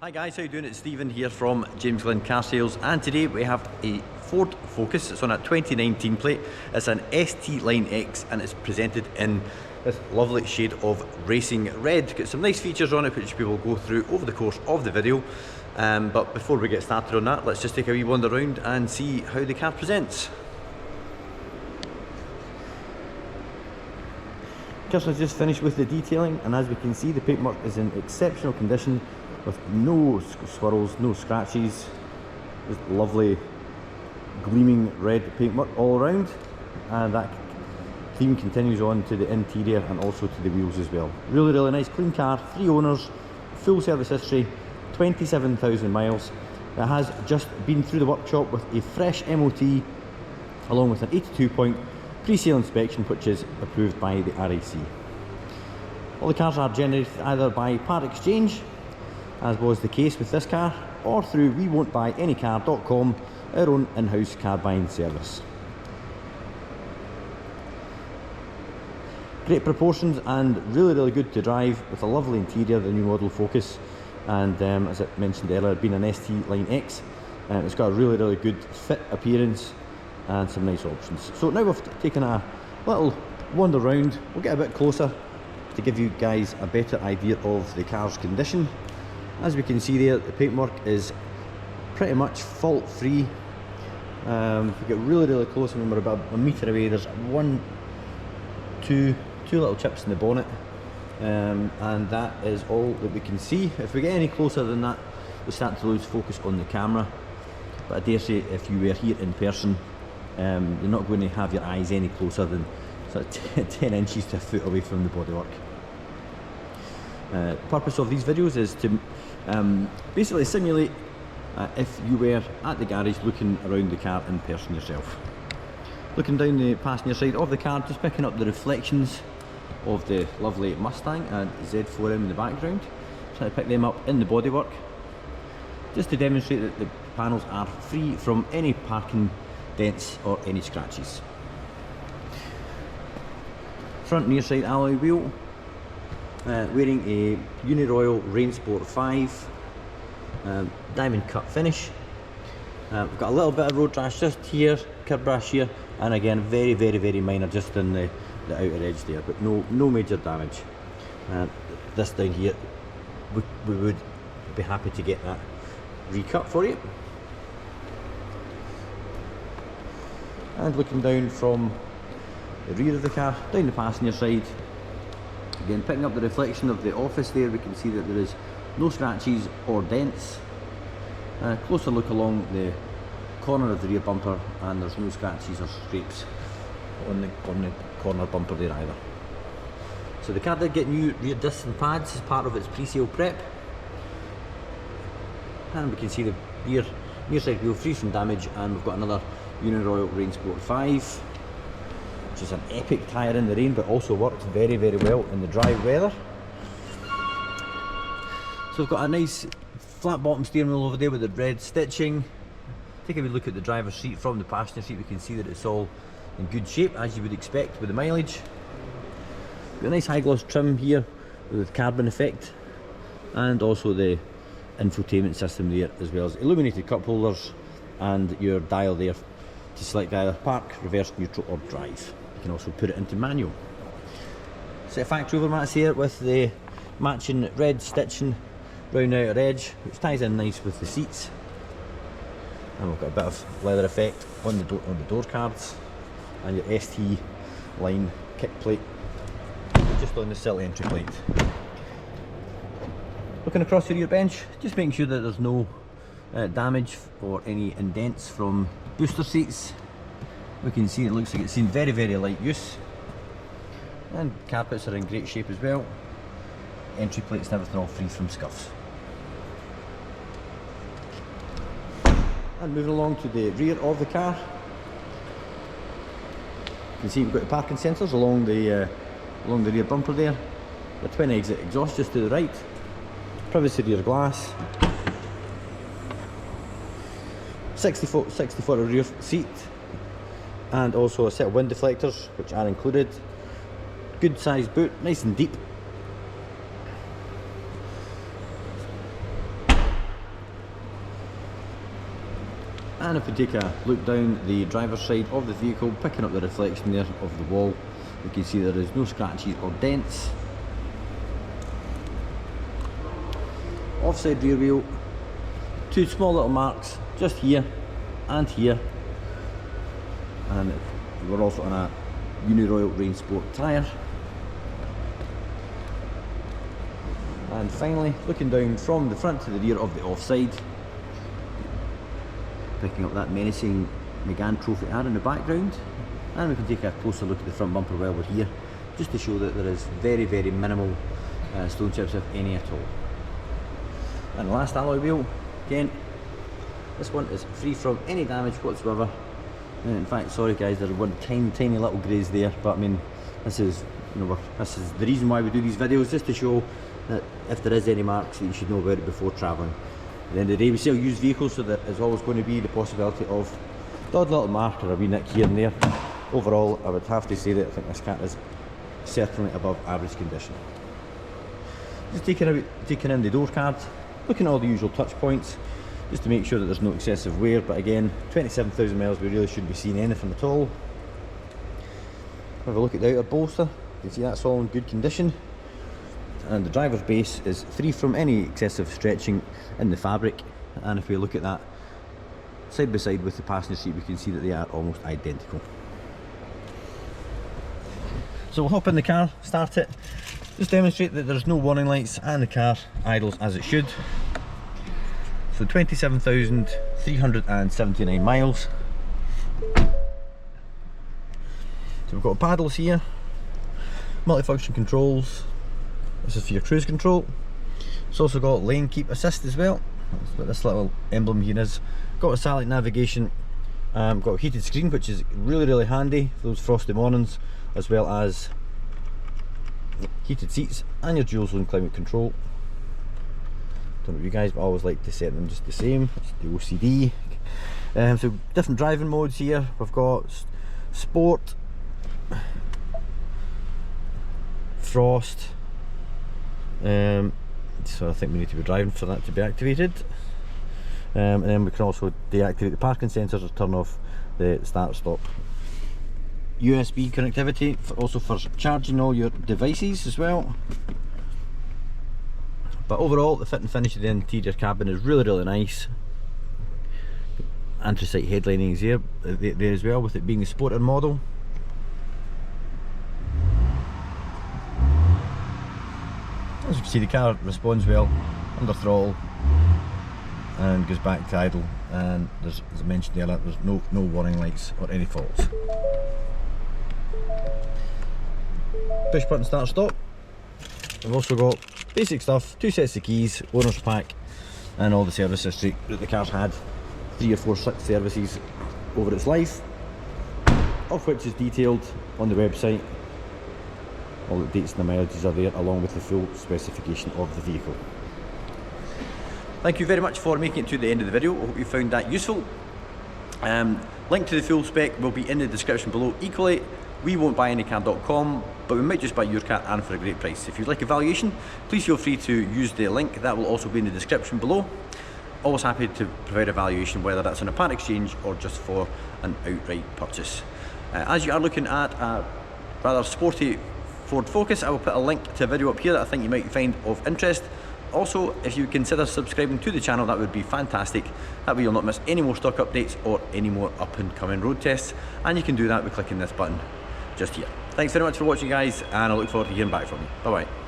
Hi guys, how you doing? It's Stephen here from James Glen Car Sales, and today we have a Ford Focus. It's on a 2019 plate. It's an ST Line X and it's presented in this lovely shade of racing red. Got some nice features on it which we will go through over the course of the video. But before we get started on that, let's just take a wee wander around and see how the car presents. Kirsten's just finished with the detailing, and as we can see, the paintwork is in exceptional condition with no swirls, no scratches, just lovely gleaming red paintwork all around, and that theme continues on to the interior and also to the wheels as well. Really nice, clean car, 3 owners, full service history, 27,000 miles. It has just been through the workshop with a fresh MOT along with an 82-point pre-sale inspection which is approved by the RAC. All the cars are generated either by part exchange, as was the case with this car, or through wewon'tbuyanycar.com, our own in-house car buying service. Great proportions and really good to drive, with a lovely interior, the new model Focus, and as I mentioned earlier, being an ST Line X, it's got a really good fit appearance and some nice options. So now we've taken a little wander around, we'll get a bit closer to give you guys a better idea of the car's condition. As we can see there, the paintwork is pretty much fault free. If we get really close, when we're about a metre away, there's two little chips in the bonnet, and that is all that we can see. If we get any closer than that, we start to lose focus on the camera, but I dare say if you were here in person, you're not going to have your eyes any closer than sort of 10 inches to a foot away from the bodywork. The purpose of these videos is to basically simulate if you were at the garage looking around the car in person yourself. Looking down the passenger side of the car, just picking up the reflections of the lovely Mustang and Z4M in the background. Trying to pick them up in the bodywork, just to demonstrate that the panels are free from any parking dents or any scratches. Front near side alloy wheel, wearing a Uniroyal Rain Sport 5 diamond cut finish. We've got a little bit of road rash just here, curb rash here, and again very minor just in the outer edge there, but no major damage. This down here, we would be happy to get that recut for you. And looking down from the rear of the car, down the passenger side, again picking up the reflection of the office there, we can see that there is no scratches or dents. Closer look along the corner of the rear bumper, and there's no scratches or scrapes on the corner bumper there either. So the car did get new rear discs and pads as part of its pre-sale prep, and we can see the rear near side wheel free from damage, and we've got another Uniroyal Rain Sport 5, which is an epic tyre in the rain but also works very well in the dry weather. So we've got a nice flat bottom steering wheel over there with the red stitching. Take a wee look at the driver's seat from the passenger seat, we can see that it's all in good shape as you would expect with the mileage. Got a nice high gloss trim here with carbon effect, and also the infotainment system there, as well as illuminated cup holders and your dial there to select either park, reverse, neutral or drive. You can also put it into manual. Set of factory overmats here with the matching red stitching round the outer edge, which ties in nice with the seats. And we've got a bit of leather effect on the door cards, and your ST Line kick plate just on the sill entry plate. Looking across your rear bench, just making sure that there's no damage or any indents from booster seats. We can see it looks like it's seen very light use, and carpets are in great shape as well. Entry plates and everything all free from scuffs. And moving along to the rear of the car, you can see we've got the parking sensors along the rear bumper there, the twin exit exhaust just to the right, privacy rear glass, 60 foot rear seat, and also a set of wind deflectors which are included. Good sized boot, nice and deep. And if we take a look down the driver's side of the vehicle, picking up the reflection there of the wall, you can see there is no scratches or dents. Offside rear wheel, two small little marks just here and here, and we're also on a Uniroyal Rain Sport tyre. And finally, looking down from the front to the rear of the offside, picking up that menacing Megane Trophy R in the background, and we can take a closer look at the front bumper while we're here, just to show that there is very, very minimal stone chips, if any at all. And the last alloy wheel, again, this one is free from any damage whatsoever. In fact, sorry guys, there were tiny little greys there, but I mean, this is, you know, this is the reason why we do these videos, just to show that if there is any marks, that you should know about it before travelling. At the end of the day, we sell used vehicles, so there is always going to be the possibility of the odd little mark or a wee nick here and there. Overall, I would have to say that I think this car is certainly above average condition. Just taking in the door card, looking at all the usual touch points, just to make sure that there's no excessive wear, but again, 27,000 miles, we really shouldn't be seeing anything at all. Have a look at the outer bolster, you can see that's all in good condition. And the driver's base is free from any excessive stretching in the fabric, and if we look at that side by side with the passenger seat, we can see that they are almost identical. So we'll hop in the car, start it, just demonstrate that there's no warning lights and the car idles as it should. So 27,379 miles. So we've got paddles here, multifunction controls. This is for your cruise control. It's also got lane keep assist as well. That's what this little emblem here is. Got a satellite navigation, got a heated screen, which is really handy for those frosty mornings, as well as heated seats and your dual zone climate control. Don't know about you guys, but I always like to set them just the same. It's the OCD. So different driving modes here. We've got sport, frost. So I think we need to be driving for that to be activated, and then we can also deactivate the parking sensors or turn off the start stop. USB connectivity also for charging all your devices as well. But overall, the fit and finish of the interior cabin is really nice. Anthracite headlinings here there as well, with it being a sporter model. As you can see, the car responds well under throttle and goes back to idle, and there's, as I mentioned earlier, there's no warning lights or any faults. Push button start stop. We've also got basic stuff, 2 sets of keys, owner's pack, and all the service history that the car's had, 3 or 4 services over its life, of which is detailed on the website. All the dates and the mileages are there, along with the full specification of the vehicle. Thank you very much for making it to the end of the video. I hope you found that useful. Link to the full spec will be in the description below. Equally, we won't buy any car.com, but we might just buy your car, and for a great price. If you'd like a valuation, please feel free to use the link. That will also be in the description below. Always happy to provide a valuation, whether that's on a part exchange or just for an outright purchase. As you are looking at a rather sporty Ford Focus, I will put a link to a video up here that I think you might find of interest. Also, if you consider subscribing to the channel, that would be fantastic. That way you'll not miss any more stock updates or any more up and coming road tests, and you can do that by clicking this button just here. Thanks very much for watching guys, and I look forward to hearing back from you. Bye bye.